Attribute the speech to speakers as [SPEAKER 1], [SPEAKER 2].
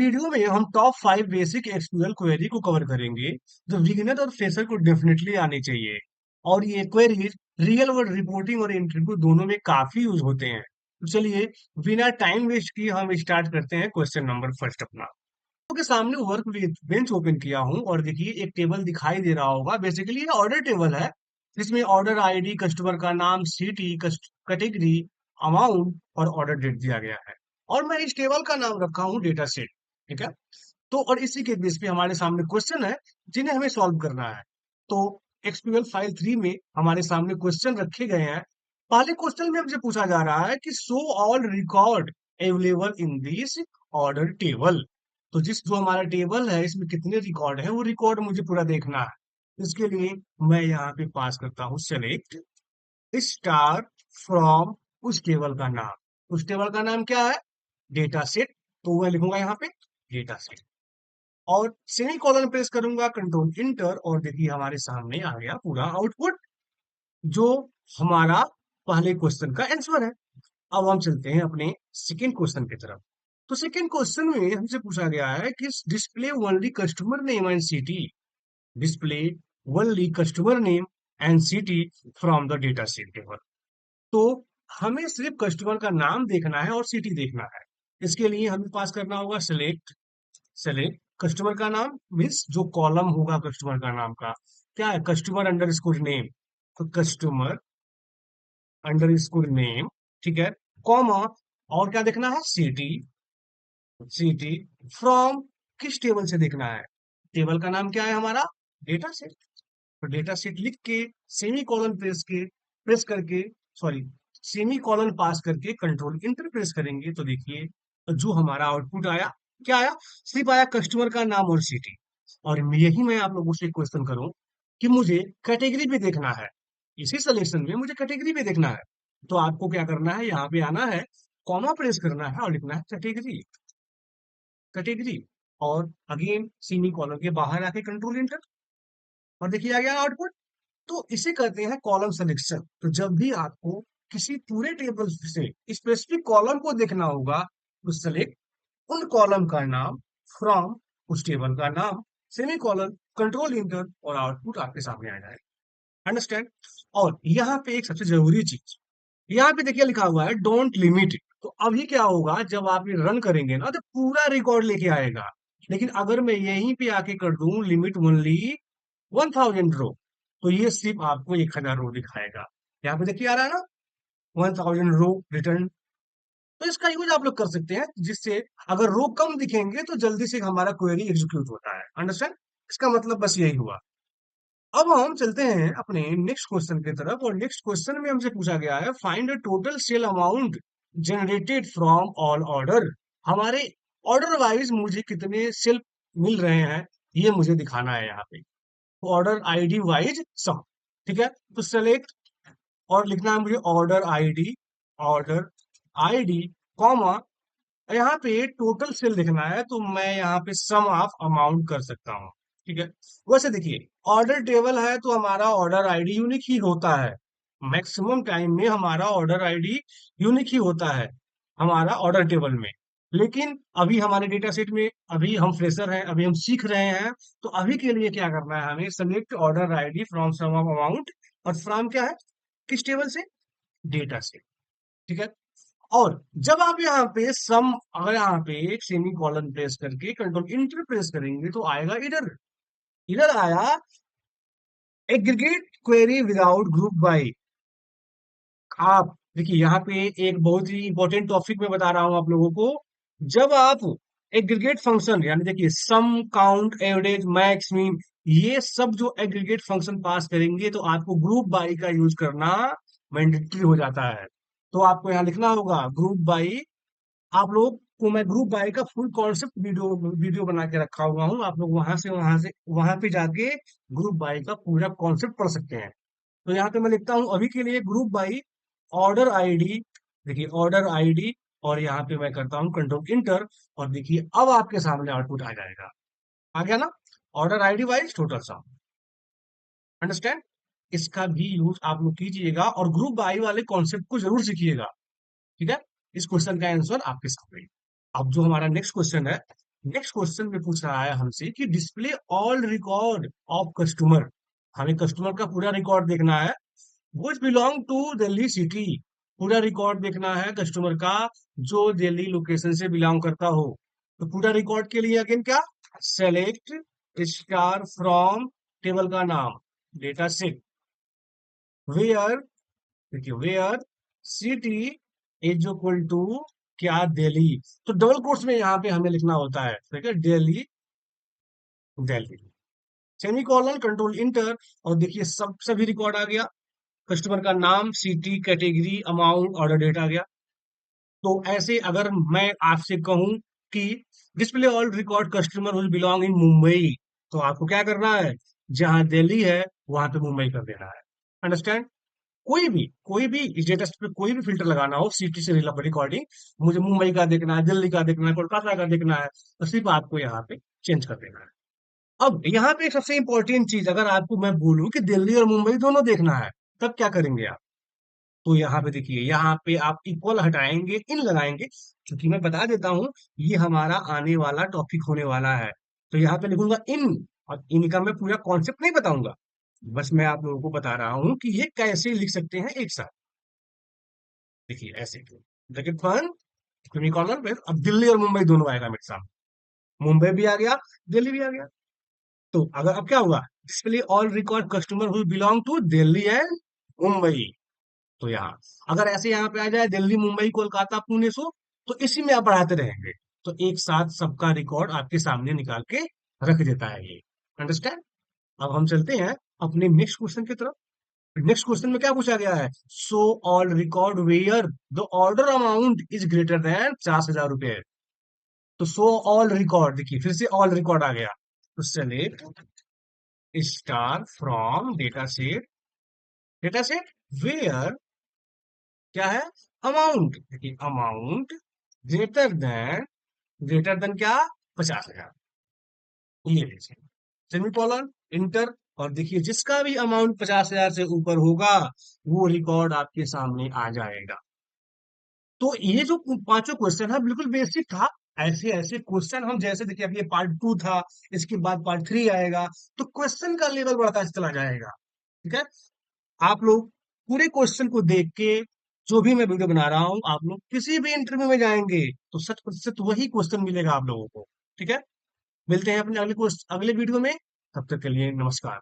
[SPEAKER 1] Video में हम top 5 basic SQL query को कवर करेंगे जो बिगिनर और फ्रेशर को डेफिनेटली आनी चाहिए। और ये क्वेरीज रियल वर्ल्ड रिपोर्टिंग और इंटरव्यू दोनों में काफी यूज होते हैं। तो चलिए बिना टाइम वेस्ट किए हम स्टार्ट करते हैं क्वेश्चन नंबर फर्स्ट अपना। आपके सामने वर्क बेंच ओपन किया हूं और देखिए एक टेबल दिखाई दे रहा होगा। बेसिकली ये ऑर्डर टेबल है जिसमें ऑर्डर आईडी, कस्टमर का नाम, सिटी, कैटेगरी, अमाउंट और ऑर्डर डेट दिया गया है। और मैं इस टेबल का नाम रखा हूं डेटा सेट। ठीक है। तो और इसी के बेस पे हमारे सामने क्वेश्चन है जिन्हें हमें सॉल्व करना है। तो एक्सक्यूएल फाइल 3 में हमारे सामने क्वेश्चन रखे गए हैं। पहले क्वेश्चन में हमसे पूछा जा रहा है कि show all record available in this order table. तो जिस जो हमारा टेबल है इसमें कितने रिकॉर्ड है वो रिकॉर्ड मुझे पूरा देखना है। इसके लिए मैं यहाँ पे पास करता हूँ सेलेक्ट स्टार फ्रॉम उस टेबल का नाम। उस टेबल का नाम क्या है? Data set. तो मैं लिखूंगा यहाँ पे डेटा सेट और सेमी कॉलन प्रेस करूंगा, कंट्रोल इंटर, और देखिए हमारे सामने आ गया पूरा आउटपुट जो हमारा पहले क्वेश्चन का आंसर है। अब हम चलते हैं अपने सेकेंड क्वेश्चन की तरफ। तो सेकेंड क्वेश्चन में हमसे पूछा गया है कि display only customer name and city. Display only customer name and city from the data set table. तो हमें सिर्फ कस्टमर का नाम देखना है और सिटी देखना है। इसके लिए हमें पास करना होगा सेलेक्ट सेलेक्ट कस्टमर का नाम मीन्स जो कॉलम होगा कस्टमर का नाम का क्या है, कस्टमर अंडर स्कोर नेम। तो कस्टमर अंडर स्कोर नेम, ठीक है, कॉमा, और क्या देखना है, सिटी। सिटी फ्रॉम किस टेबल से देखना है? टेबल का नाम क्या है हमारा? Data set. तो डेटा सेट लिख के सेमी कॉलन प्रेस करके, सॉरी, सेमी कॉलन पास करके कंट्रोल इंटर प्रेस करेंगे तो देखिए जो हमारा आउटपुट आया, क्या आया? सिर्फ आया कस्टमर का नाम और सिटी। और यही मैं आप लोगों से क्वेश्चन करूं कि मुझे कैटेगरी भी देखना है। इसी सिलेक्शन में मुझे कैटेगरी भी देखना है। तो आपको क्या करना है, यहाँ पे आना है, कॉमा प्रेस करना है और लिखना है कैटेगरी। कैटेगरी और अगेन सेमी कॉलन के बाहर आके कंट्रोल इंटर, और देखिए आ गया आउटपुट। तो इसे कहते हैं कॉलम सिलेक्शन। तो जब भी आपको किसी पूरे टेबल से स्पेसिफिक कॉलम को देखना होगा तो सेलेक्ट उन कॉलम का नाम फ्रॉम उस टेबल का नाम, सेमी कॉलन, कंट्रोल इंटर, और आउटपुट आपके सामने आ जाएगा। अंडरस्टैंड? और यहाँ पे एक सबसे जरूरी चीज, यहाँ पे देखिए लिखा हुआ है डोंट लिमिट। तो अभी क्या होगा, जब आप ये रन करेंगे ना तो पूरा रिकॉर्ड लेके आएगा। लेकिन अगर मैं यहीं पे आके कर दूं लिमिट ओनली 1000 रो, तो ये सिर्फ आपको 1000 रो दिखाएगा। यहाँ पे देखिए आ रहा है ना, 1000 रो रिटर्न। तो इसका यूज आप लोग कर सकते हैं जिससे अगर रो कम दिखेंगे तो जल्दी से हमारा क्वेरी एग्जीक्यूट होता है। अंडरस्टैंड? इसका मतलब बस यही हुआ। अब हम चलते हैं अपने नेक्स्ट क्वेश्चन की तरफ, और नेक्स्ट क्वेश्चन में हमसे पूछा गया है find the total sale amount generated from all order. हमारे ऑर्डर वाइज मुझे कितने सेल मिल रहे हैं ये मुझे दिखाना है यहाँ पे। ऑर्डर आईडी वाइज सम। ठीक है। तो सेलेक्ट और लिखना है मुझे ऑर्डर आईडी कॉमा, यहाँ पे टोटल सेल लिखना है तो मैं यहाँ पे सम ऑफ अमाउंट कर सकता हूँ। ठीक है। वैसे देखिए ऑर्डर टेबल है तो हमारा ऑर्डर आईडी यूनिक ही होता है। मैक्सिमम टाइम में हमारा ऑर्डर आईडी यूनिक ही होता है हमारा ऑर्डर टेबल में। लेकिन अभी हमारे डेटा सेट में अभी हम फ्रेशर हैं, अभी हम सीख रहे हैं। तो अभी के लिए क्या करना है हमें, select order ID from sum of amount, और फ्रॉम क्या है, किस टेबल से? Data set. ठीक है। और जब आप यहाँ पे सम, अगर यहाँ पे एक सेमी कॉलन प्रेस करके कंट्रोल इंटर प्रेस करेंगे तो आएगा इधर। इधर आया aggregate query without group by. आप देखिए यहाँ पे एक बहुत ही इंपॉर्टेंट टॉपिक मैं बता रहा हूँ आप लोगों को। जब आप एग्रीगेट फंक्शन यानी देखिए सम, काउंट, एवरेज, मैक्स, मीन, ये सब जो एग्रीगेट फंक्शन पास करेंगे तो आपको ग्रुप बाय का यूज करना मैंडेटरी हो जाता है। तो आपको यहाँ लिखना होगा ग्रुप बाय। आप लोग को मैं ग्रुप बाय का फुल कॉन्सेप्ट वीडियो वीडियो बना के रखा हुआ हूँ। आप लोग वहां से वहां पे जाके ग्रुप बाय का पूरा कॉन्सेप्ट पढ़ सकते हैं। तो यहाँ पे मैं लिखता हूँ अभी के लिए ग्रुप बाय ऑर्डर आईडी। देखिए ऑर्डर आईडी, और यहाँ पे मैं करता हूँ कंट्रोल इंटर, और देखिए अब आपके सामने आउटपुट आ जाएगा। आ गया ना? Order ID wise total sum. Understand? इसका भी यूज आप लोग कीजिएगा और ग्रुप बाय वाले कॉन्सेप्ट को जरूर सीखिएगा। ठीक है। इस क्वेश्चन का आंसर आपके सामने। अब जो हमारा नेक्स्ट क्वेश्चन है नेक्स्ट क्वेश्चन में पूछ रहा है हमसे कि display all record of customer. हमें कस्टमर का पूरा रिकॉर्ड देखना है, वो बिलोंग टू दिल्ली सिटी। पूरा रिकॉर्ड देखना है कस्टमर का जो दिल्ली लोकेशन से बिलोंग करता हो। तो पूरा रिकॉर्ड के लिए अगेन क्या, सेलेक्ट स्टार फ्रॉम टेबल का नाम, डेटा सेट, वेयर, देखिए where city is equal to क्या, दिल्ली। तो डबल कोट्स में यहाँ पे हमें लिखना होता है, ठीक है, Delhi, Delhi, semicolon control inter. और देखिए सब सभी रिकॉर्ड आ गया, कस्टमर का नाम, city, category, amount, order date आ गया। तो ऐसे अगर मैं आपसे कहूं कि display all record customer whose belong in Mumbai, तो आपको क्या करना है, जहां दिल्ली है वहां पे मुंबई कर देना है। अंडरस्टैंड? कोई भी स्टेटस पे कोई भी फिल्टर लगाना हो सिटी से रिकॉर्डिंग, मुझे मुंबई का देखना है, दिल्ली का देखना है, कोलकाता का देखना है, तो सिर्फ आपको यहाँ पे चेंज कर देना है। अब यहाँ पे सबसे इंपॉर्टेंट चीज, अगर आपको मैं बोलूं कि दिल्ली और मुंबई दोनों देखना है, तब क्या करेंगे आप? तो यहाँ पे देखिए, यहाँ पे आप इक्वल हटाएंगे, इन लगाएंगे, क्योंकि मैं बता देता हूँ ये हमारा आने वाला टॉपिक होने वाला है। तो यहाँ पे लिखूंगा इन, और इनका मैं पूरा कॉन्सेप्ट नहीं बताऊंगा, बस मैं आप लोगों को बता रहा हूँ कि ये कैसे लिख सकते हैं एक साथ। देखिए ऐसे, ब्रैकेट बंद, सेमीकोलन पे, अब दिल्ली और मुंबई दोनों आएगा मेरे सामने, मुंबई भी आ गया, दिल्ली भी आ गया। तो अगर अब क्या हुआ, display all record customer who belong to Delhi and Mumbai. तो यहाँ अगर ऐसे यहाँ पे आ जाए दिल्ली, मुंबई, कोलकाता, पुणे, सो, तो इसी में आप बढ़ाते रहेंगे, तो एक साथ सबका रिकॉर्ड आपके सामने निकाल के रख देता है ये। अंडरस्टैंड? अब हम चलते हैं अपने नेक्स्ट क्वेश्चन की तरफ। नेक्स्ट क्वेश्चन में क्या पूछा गया है, so all record where the order amount is greater than 50,000 रुपए। तो सो ऑल रिकॉर्ड, देखिए फिर से ऑल रिकॉर्ड आ गया, तो select star from data set where, क्या है, अमाउंट, देखिए amount greater than, greater than क्या, 50,000, ये लीजिए, सेमीकोलन, इंटर। और देखिए जिसका भी अमाउंट 50,000 से ऊपर होगा वो रिकॉर्ड आपके सामने आ जाएगा। तो ये जो पांचों क्वेश्चन है बिल्कुल बेसिक था। ऐसे ऐसे क्वेश्चन हम, जैसे देखिए अब ये पार्ट 2 था, इसके बाद पार्ट 3 आएगा, तो क्वेश्चन का लेवल बढ़ता चला जाएगा। ठीक है, आप लोग पूरे क्वेश्चन को देख के, जो भी मैं वीडियो बना रहा हूँ, आप लोग किसी भी इंटरव्यू में जाएंगे तो 100% वही क्वेश्चन मिलेगा आप लोगों को। ठीक है, मिलते हैं अपने अगले वीडियो में, तब तक के लिए नमस्कार।